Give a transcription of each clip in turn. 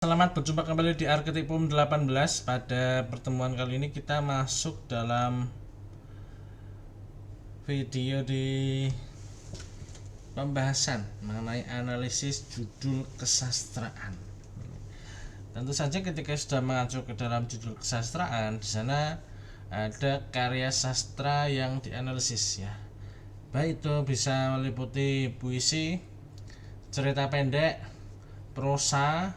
Selamat berjumpa kembali di Arketipum 18. Pada pertemuan kali ini kita masuk dalam video di pembahasan mengenai analisis judul kesastraan. Tentu saja ketika sudah mengacu ke dalam judul kesastraan, di sana ada karya sastra yang dianalisis ya. Baik itu bisa meliputi puisi, cerita pendek, prosa,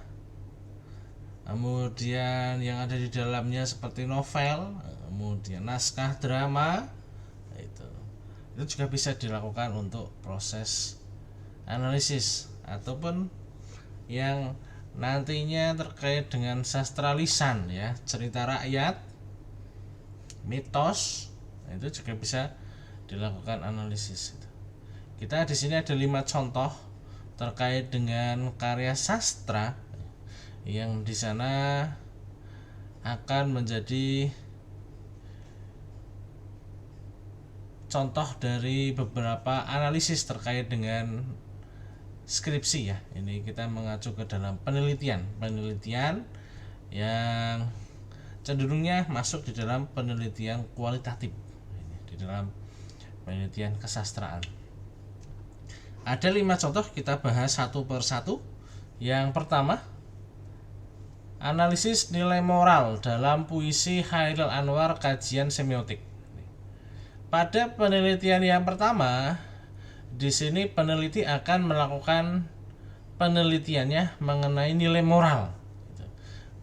kemudian yang ada di dalamnya seperti novel, kemudian naskah drama, itu juga bisa dilakukan untuk proses analisis ataupun yang nantinya terkait dengan sastra lisan ya, cerita rakyat, mitos, itu juga bisa dilakukan analisis. Kita di sini ada 5 contoh terkait dengan karya sastra yang di sana akan menjadi contoh dari beberapa analisis terkait dengan skripsi ya. Ini kita mengacu ke dalam penelitian yang cenderungnya masuk di dalam penelitian kualitatif, di dalam penelitian kesastraan. Ada 5 contoh, kita bahas satu per satu. Yang pertama, analisis nilai moral dalam puisi Chairil Anwar kajian semiotik. Pada penelitian yang pertama, di sini peneliti akan melakukan penelitiannya mengenai nilai moral.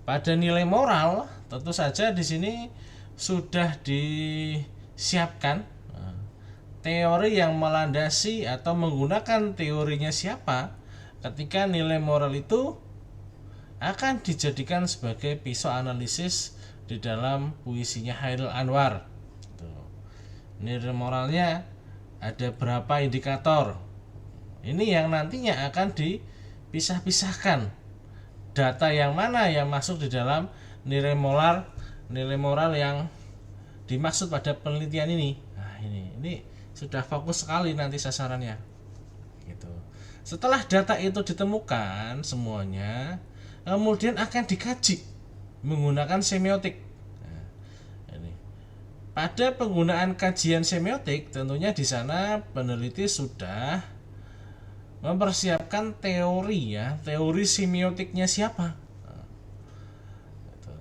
Pada nilai moral, tentu saja di sini sudah disiapkan teori yang melandasi atau menggunakan teorinya siapa ketika nilai moral itu akan dijadikan sebagai pisau analisis di dalam puisinya Chairil Anwar. Nilai moralnya ada berapa indikator. Ini yang nantinya akan dipisah-pisahkan. Data yang mana yang masuk di dalam nilai moral yang dimaksud pada penelitian ini. Nah, ini sudah fokus sekali nanti sasarannya. Gitu. Setelah data itu ditemukan semuanya, kemudian akan dikaji menggunakan semiotik. Nah, ini. Pada penggunaan kajian semiotik, tentunya di sana peneliti sudah mempersiapkan teori ya, teori semiotiknya siapa. Nah, gitu.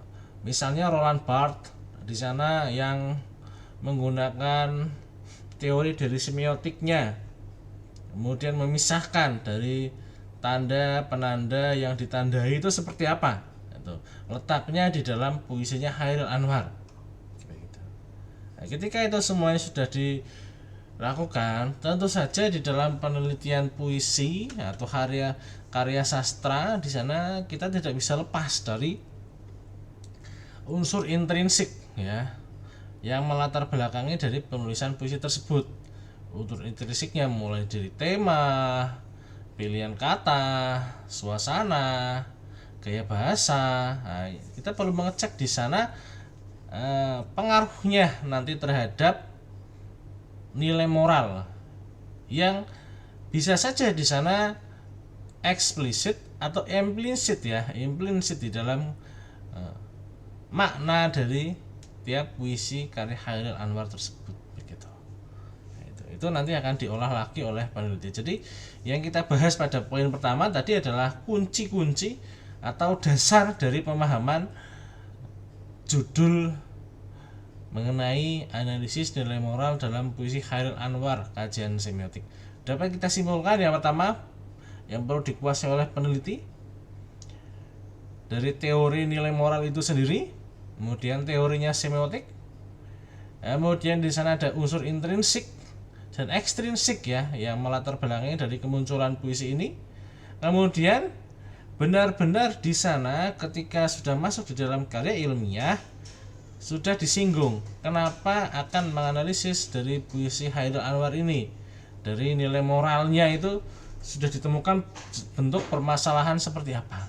Misalnya Roland Barthes di sana yang menggunakan teori dari semiotiknya, kemudian memisahkan dari tanda penanda yang ditandai itu seperti apa, letaknya di dalam puisinya Chairil Anwar. Nah, ketika itu semuanya sudah dilakukan, tentu saja di dalam penelitian puisi atau karya sastra di sana kita tidak bisa lepas dari unsur intrinsik ya, yang melatar belakangi dari penulisan puisi tersebut. Unsur intrinsiknya mulai dari tema, pilihan kata, suasana, gaya bahasa. Nah, kita perlu mengecek di sana pengaruhnya nanti terhadap nilai moral yang bisa saja di sana eksplisit atau implisit ya, implisit di dalam makna dari tiap puisi karya Chairil Anwar tersebut. Itu nanti akan diolah lagi oleh peneliti. Jadi yang kita bahas pada poin pertama tadi adalah kunci-kunci atau dasar dari pemahaman judul mengenai analisis nilai moral dalam puisi Chairil Anwar kajian semiotik. Dapat kita simpulkan yang pertama yang perlu dikuasai oleh peneliti dari teori nilai moral itu sendiri, kemudian teorinya semiotik, kemudian di sana ada unsur intrinsik dan ekstrinsik ya, yang melatar belakangi dari kemunculan puisi ini. Kemudian benar-benar di sana ketika sudah masuk di dalam karya ilmiah sudah disinggung kenapa akan menganalisis dari puisi Chairil Anwar ini. Dari nilai moralnya itu sudah ditemukan bentuk permasalahan seperti apa.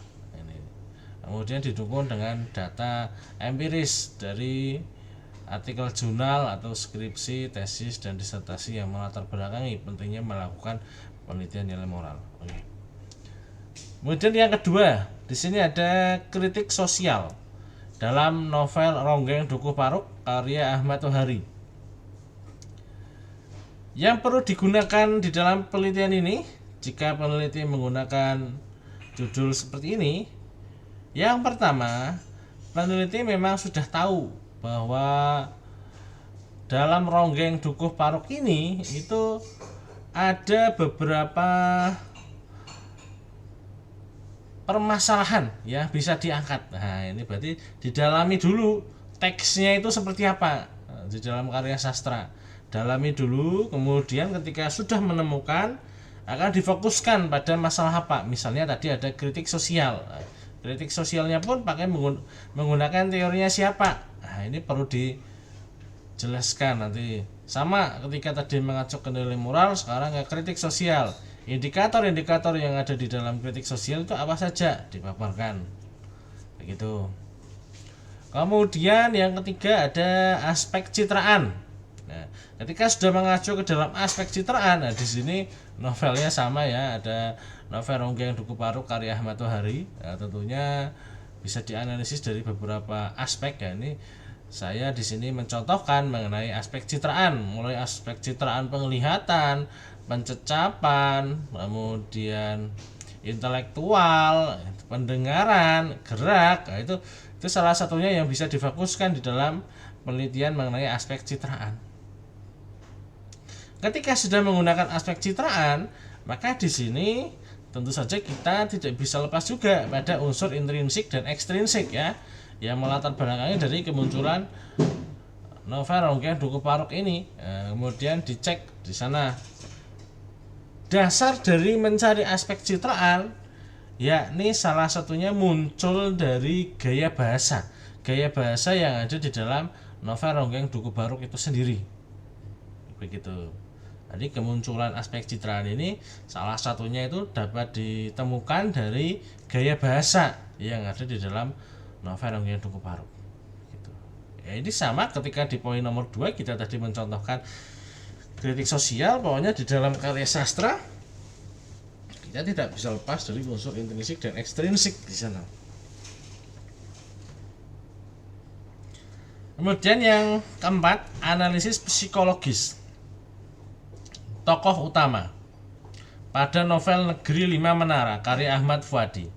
Kemudian didukung dengan data empiris dari artikel jurnal atau skripsi, tesis, dan disertasi yang melatar belakangi pentingnya melakukan penelitian nilai moral. Kemudian yang kedua, di sini ada kritik sosial dalam novel Ronggeng Dukuh Paruk karya Ahmad Tohari. Yang perlu digunakan di dalam penelitian ini, jika peneliti menggunakan judul seperti ini, yang pertama, peneliti memang sudah tahu bahwa dalam Ronggeng Dukuh Paruk ini itu ada beberapa permasalahan ya bisa diangkat. Nah, ini berarti didalami dulu teksnya itu seperti apa di dalam karya sastra. Dalami dulu, kemudian ketika sudah menemukan akan difokuskan pada masalah apa. Misalnya tadi ada kritik sosial. Kritik sosialnya pun pakai menggunakan teorinya siapa. Nah, ini perlu dijelaskan nanti. Sama ketika tadi mengacu ke nilai moral, sekarang ke kritik sosial. Indikator-indikator yang ada di dalam kritik sosial itu apa saja dipaparkan. Begitu. Kemudian yang ketiga ada aspek citraan. Nah, ketika sudah mengacu ke dalam aspek citraan, nah di sini novelnya sama ya, ada novel Ronggeng Dukuh Paruk karya Ahmad Tohari. Nah, tentunya bisa dianalisis dari beberapa aspek ya. Ini saya di sini mencontohkan mengenai aspek citraan, mulai aspek citraan penglihatan, pencecapan, kemudian intelektual, pendengaran, gerak. Nah, itu salah satunya yang bisa difokuskan di dalam penelitian mengenai aspek citraan. Ketika sudah menggunakan aspek citraan, maka di sini tentu saja kita tidak bisa lepas juga pada unsur intrinsik dan ekstrinsik ya, yang melatar belakangi dari kemunculan novel Ronggeng Dukuh Paruk ini. Nah, kemudian dicek di sana dasar dari mencari aspek citraan, yakni salah satunya muncul dari gaya bahasa yang ada di dalam novel Ronggeng Dukuh Paruk itu sendiri. Begitu. Jadi kemunculan aspek citraan ini salah satunya itu dapat ditemukan dari gaya bahasa yang ada di dalam novel Ronggeng Dukuh Paruk. Gitu. Ya, ini sama ketika di poin nomor 2 kita tadi mencontohkan kritik sosial, pokoknya di dalam karya sastra kita tidak bisa lepas dari unsur intrinsik dan ekstrinsik di sana. Kemudian yang keempat, analisis psikologis tokoh utama pada novel Negeri Lima Menara karya Ahmad Fuadi.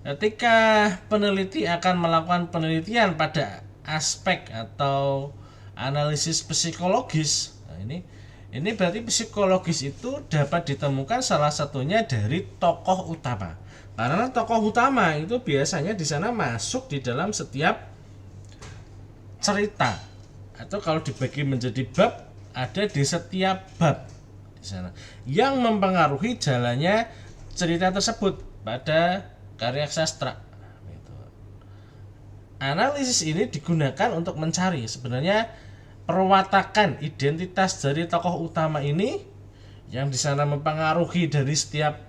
Ketika peneliti akan melakukan penelitian pada aspek atau analisis psikologis, nah ini berarti psikologis itu dapat ditemukan salah satunya dari tokoh utama. Karena tokoh utama itu biasanya di sana masuk di dalam setiap cerita, atau kalau dibagi menjadi bab, ada di setiap bab di sana yang mempengaruhi jalannya cerita tersebut pada karya sastra. Analisis ini digunakan untuk mencari sebenarnya perwatakan identitas dari tokoh utama ini yang di sana mempengaruhi dari setiap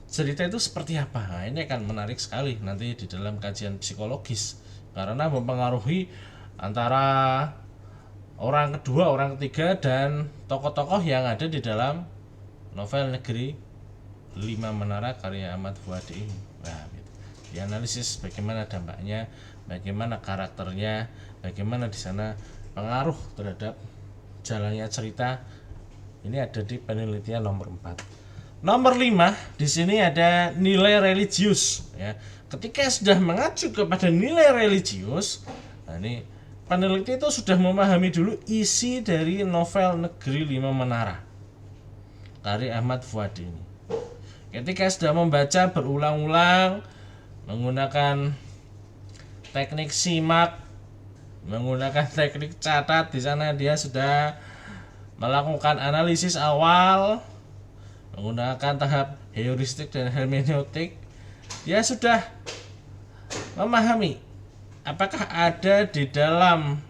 cerita itu seperti apa. Nah, ini akan menarik sekali nanti di dalam kajian psikologis karena mempengaruhi antara orang kedua, orang ketiga, dan tokoh-tokoh yang ada di dalam novel Negeri Lima Menara karya Ahmad Fuadi ini. Nah, gitu. Dianalisis bagaimana dampaknya, bagaimana karakternya, bagaimana di sana pengaruh terhadap jalannya cerita. Ini ada di penelitian nomor 4. Nomor 5 di sini ada nilai religius ya. Ketika sudah mengacu kepada nilai religius, nah ini peneliti itu sudah memahami dulu isi dari novel Negeri Lima Menara karya Ahmad Fuadi ini. Ketika sudah membaca berulang-ulang menggunakan teknik simak, menggunakan teknik catat, di sana dia sudah melakukan analisis awal menggunakan tahap heuristik dan hermeneutik. Dia sudah memahami apakah ada di dalam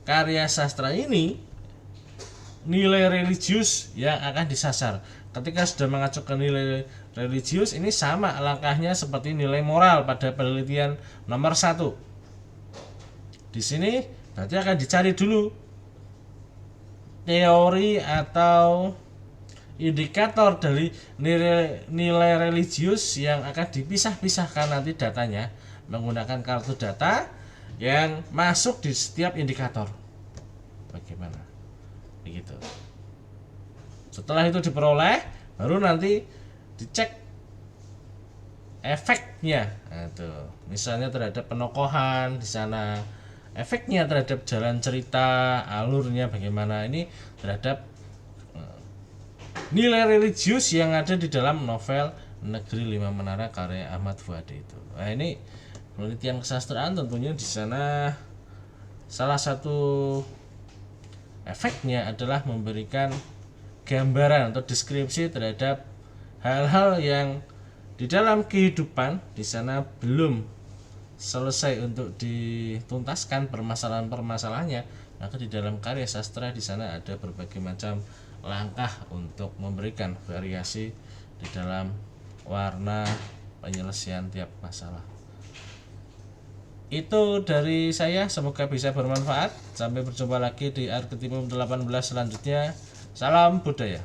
karya sastra ini nilai religius yang akan disasar. Ketika sudah mengacu ke nilai religius, ini sama langkahnya seperti nilai moral pada penelitian nomor 1. Di sini berarti akan dicari dulu teori atau indikator dari nilai religius yang akan dipisah-pisahkan nanti datanya menggunakan kartu data yang masuk di setiap indikator. Bagaimana? Begitu. Setelah itu diperoleh, baru nanti dicek efeknya. Nah, tuh. Misalnya terhadap penokohan di sana, efeknya terhadap jalan cerita, alurnya bagaimana, ini terhadap nilai religius yang ada di dalam novel Negeri Lima Menara karya Ahmad Fuadi itu. Nah, ini penelitian kesastraan tentunya di sana salah satu efeknya adalah memberikan gambaran atau deskripsi terhadap hal-hal yang di dalam kehidupan di sana belum selesai untuk dituntaskan permasalahan-permasalahannya, maka di dalam karya sastra di sana ada berbagai macam langkah untuk memberikan variasi di dalam warna penyelesaian tiap masalah. Itu dari saya, semoga bisa bermanfaat. Sampai berjumpa lagi di Archetypum 18 selanjutnya. Salam budaya.